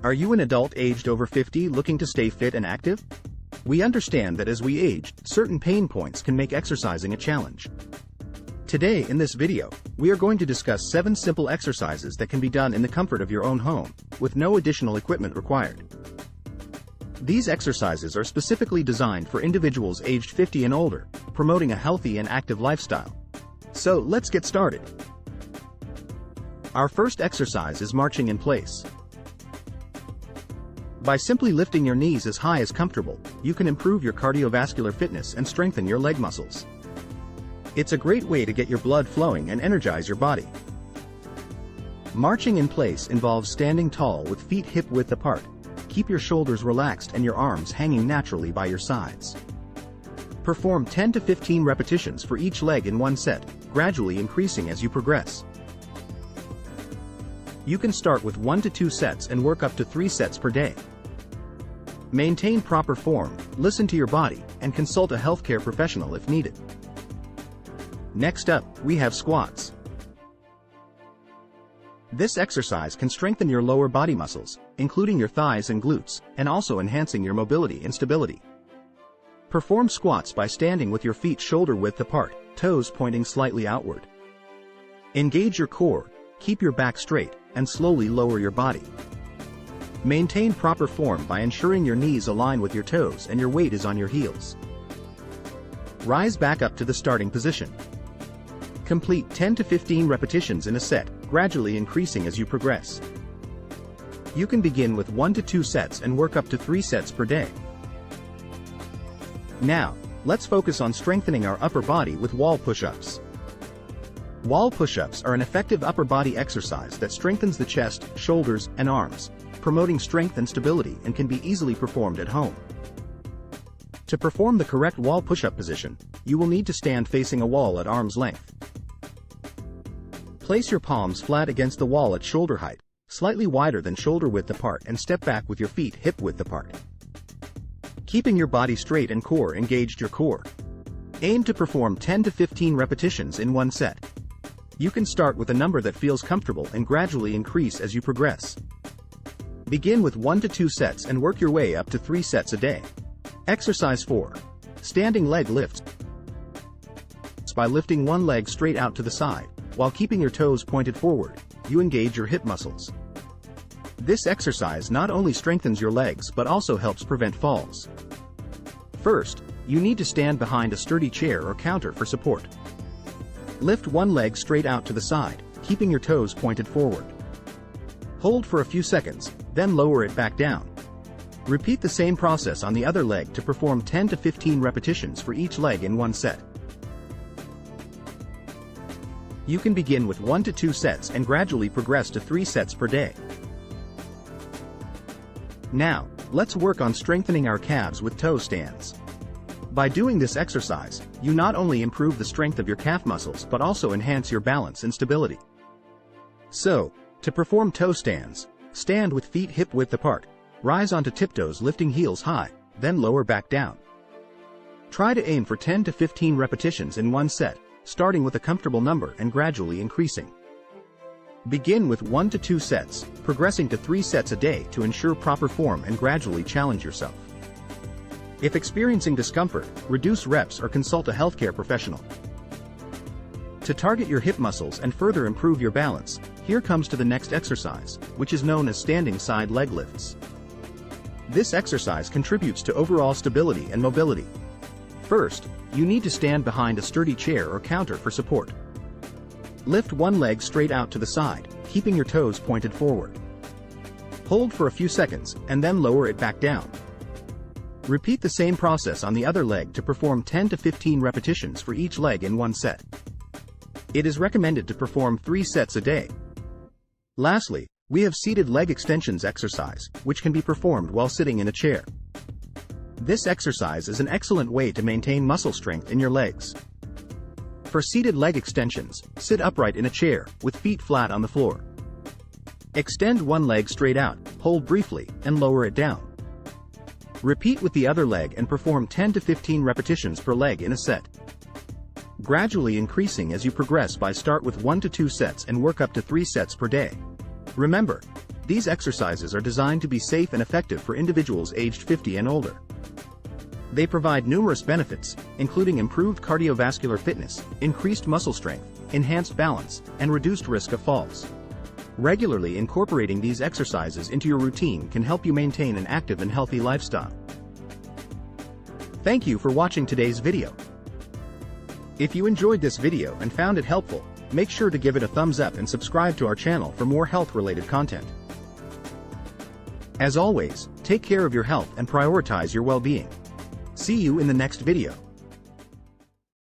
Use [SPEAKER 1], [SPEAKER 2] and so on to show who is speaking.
[SPEAKER 1] Are you an adult aged over 50 looking to stay fit and active? We understand that as we age, certain pain points can make exercising a challenge. Today in this video, we are going to discuss 7 simple exercises that can be done in the comfort of your own home, with no additional equipment required. These exercises are specifically designed for individuals aged 50 and older, promoting a healthy and active lifestyle. So let's get started. Our first exercise is marching in place. By simply lifting your knees as high as comfortable, you can improve your cardiovascular fitness and strengthen your leg muscles. It's a great way to get your blood flowing and energize your body. Marching in place involves standing tall with feet hip-width apart. Keep your shoulders relaxed and your arms hanging naturally by your sides. Perform 10 to 15 repetitions for each leg in one set, gradually increasing as you progress. You can start with 1 to 2 sets and work up to 3 sets per day. Maintain proper form, listen to your body, and consult a healthcare professional if needed. Next up, we have squats. This exercise can strengthen your lower body muscles, including your thighs and glutes, and also enhancing your mobility and stability. Perform squats by standing with your feet shoulder-width apart, toes pointing slightly outward. Engage your core, keep your back straight, and slowly lower your body. Maintain proper form by ensuring your knees align with your toes and your weight is on your heels. Rise back up to the starting position. Complete 10 to 15 repetitions in a set, gradually increasing as you progress. You can begin with 1 to 2 sets and work up to 3 sets per day. Now, let's focus on strengthening our upper body with wall push-ups. Wall push-ups are an effective upper body exercise that strengthens the chest, shoulders, and arms, promoting strength and stability, and can be easily performed at home. To perform the correct wall push-up position, you will need to stand facing a wall at arm's length. Place your palms flat against the wall at shoulder height, slightly wider than shoulder width apart, and step back with your feet hip width apart. Keeping your body straight and core engaged your core. Aim to perform 10 to 15 repetitions in one set. You can start with a number that feels comfortable and gradually increase as you progress. Begin with 1 to 2 sets and work your way up to 3 sets a day. Exercise 4. Standing leg lifts. By lifting one leg straight out to the side, while keeping your toes pointed forward, you engage your hip muscles. This exercise not only strengthens your legs but also helps prevent falls. First, you need to stand behind a sturdy chair or counter for support. Lift one leg straight out to the side, keeping your toes pointed forward. Hold for a few seconds, then lower it back down. Repeat the same process on the other leg to perform 10 to 15 repetitions for each leg in one set. You can begin with 1 to 2 sets and gradually progress to 3 sets per day. Now, let's work on strengthening our calves with toe stands. By doing this exercise, you not only improve the strength of your calf muscles but also enhance your balance and stability. So, to perform toe stands, stand with feet hip-width apart, rise onto tiptoes lifting heels high, then lower back down. Try to aim for 10 to 15 repetitions in one set, starting with a comfortable number and gradually increasing. Begin with 1 to 2 sets, progressing to 3 sets a day to ensure proper form and gradually challenge yourself. If experiencing discomfort, reduce reps or consult a healthcare professional. To target your hip muscles and further improve your balance, here comes to the next exercise, which is known as standing side leg lifts. This exercise contributes to overall stability and mobility. First, you need to stand behind a sturdy chair or counter for support. Lift one leg straight out to the side, keeping your toes pointed forward. Hold for a few seconds, and then lower it back down. Repeat the same process on the other leg to perform 10 to 15 repetitions for each leg in one set. It is recommended to perform 3 sets a day. Lastly, we have seated leg extensions exercise, which can be performed while sitting in a chair. This exercise is an excellent way to maintain muscle strength in your legs. For seated leg extensions, sit upright in a chair, with feet flat on the floor. Extend one leg straight out, hold briefly, and lower it down. Repeat with the other leg and perform 10 to 15 repetitions per leg in a set. Gradually increasing as you progress by start with 1 to 2 sets and work up to 3 sets per day. Remember, These exercises are designed to be safe and effective for individuals aged 50 and older. They provide numerous benefits, including improved cardiovascular fitness, increased muscle strength, enhanced balance, and reduced risk of falls. Regularly incorporating these exercises into your routine can help you maintain an active and healthy lifestyle. Thank you for watching today's video. If you enjoyed this video and found it helpful, make sure to give it a thumbs up and subscribe to our channel for more health-related content. As always, take care of your health and prioritize your well-being. See you in the next video.